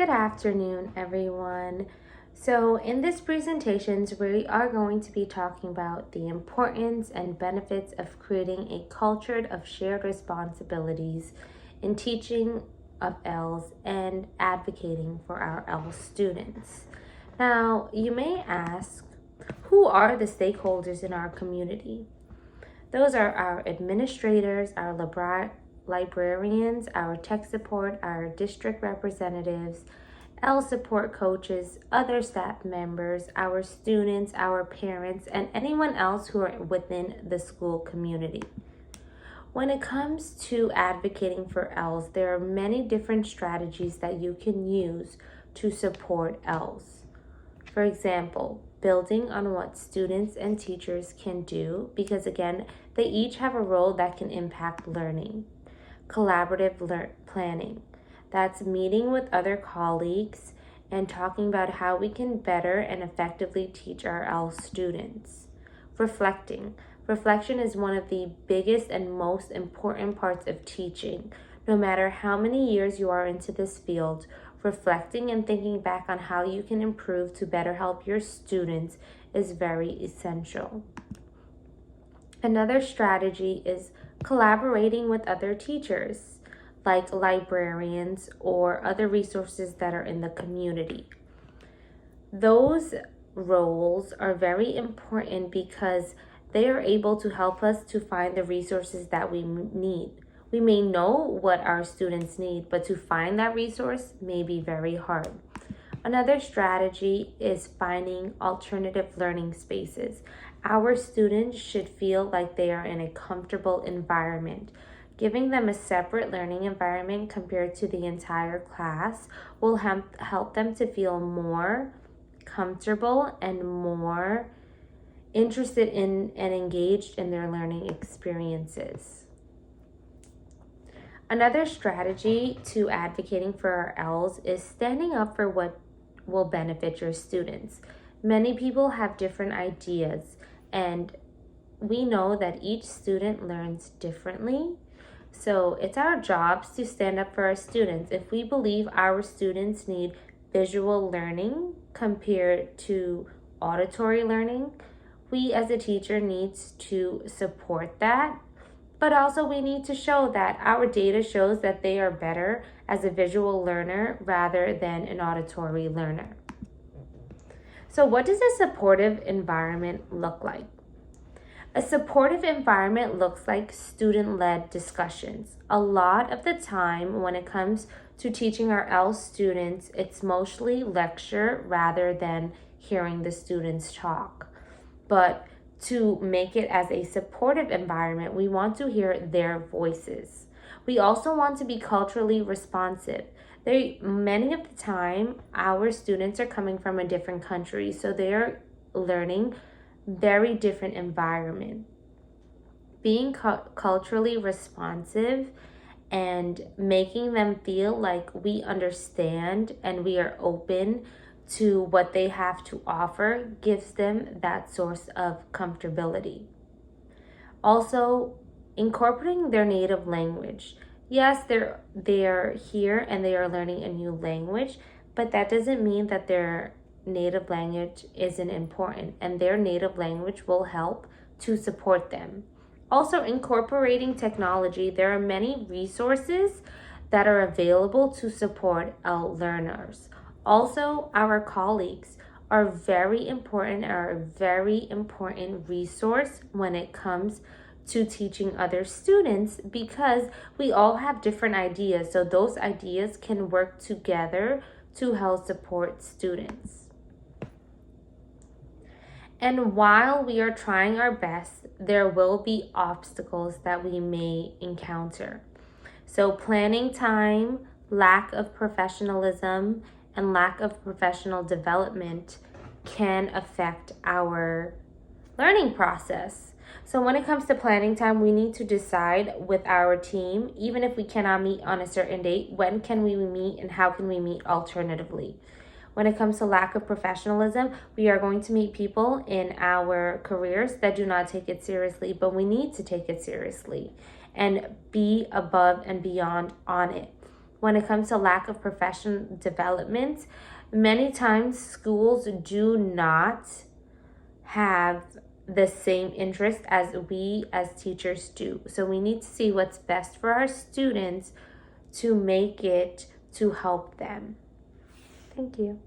Good afternoon, everyone. So in this presentation, we are going to be talking about the importance and benefits of creating a culture of shared responsibilities in teaching of ELLs and advocating for our ELL students. Now, you may ask, who are the stakeholders in our community? Those are our administrators, our librarians, our tech support, our district representatives, ELL support coaches, other staff members, our students, our parents, and anyone else who are within the school community. When it comes to advocating for ELLs, there are many different strategies that you can use to support ELLs. For example, building on what students and teachers can do, because again, they each have a role that can impact learning. Collaborative planning. That's meeting with other colleagues and talking about how we can better and effectively teach our ELL students. Reflecting. Reflection is one of the biggest and most important parts of teaching. No matter how many years you are into this field, reflecting and thinking back on how you can improve to better help your students is very essential. Another strategy is collaborating with other teachers, like librarians or other resources that are in the community. Those roles are very important because they are able to help us to find the resources that we need. We may know what our students need, but to find that resource may be very hard. Another strategy is finding alternative learning spaces. Our students should feel like they are in a comfortable environment. Giving them a separate learning environment compared to the entire class will help them to feel more comfortable and more interested in and engaged in their learning experiences. Another strategy to advocating for our ELLs is standing up for what will benefit your students. Many people have different ideas, and we know that each student learns differently. So it's our jobs to stand up for our students. If we believe our students need visual learning compared to auditory learning, we as a teacher needs to support that. But also we need to show that our data shows that they are better as a visual learner rather than an auditory learner. So what does a supportive environment look like? A supportive environment looks like student-led discussions. A lot of the time when it comes to teaching our ELL students, it's mostly lecture rather than hearing the students talk. But to make it as a supportive environment, we want to hear their voices. We also want to be culturally responsive. Many of the time, our students are coming from a different country, so they're learning very different environment. Being culturally responsive and making them feel like we understand and we are open to what they have to offer gives them that source of comfortability. Also, incorporating their native language. Yes, they're here and they are learning a new language, but that doesn't mean that their native language isn't important, and their native language will help to support them. Also, incorporating technology. There are many resources that are available to support our learners. Also, our colleagues are very important, are a very important resource when it comes to teaching other students, because we all have different ideas. So those ideas can work together to help support students. And while we are trying our best, there will be obstacles that we may encounter. So planning time, lack of professionalism, and lack of professional development can affect our learning process. So when it comes to planning time, we need to decide with our team, even if we cannot meet on a certain date, when can we meet and how can we meet alternatively. When it comes to lack of professionalism, we are going to meet people in our careers that do not take it seriously, but we need to take it seriously and be above and beyond on it. when it comes to lack of professional development, many times schools do not have the same interest as we as teachers do. So we need to see what's best for our students to make it to help them. Thank you.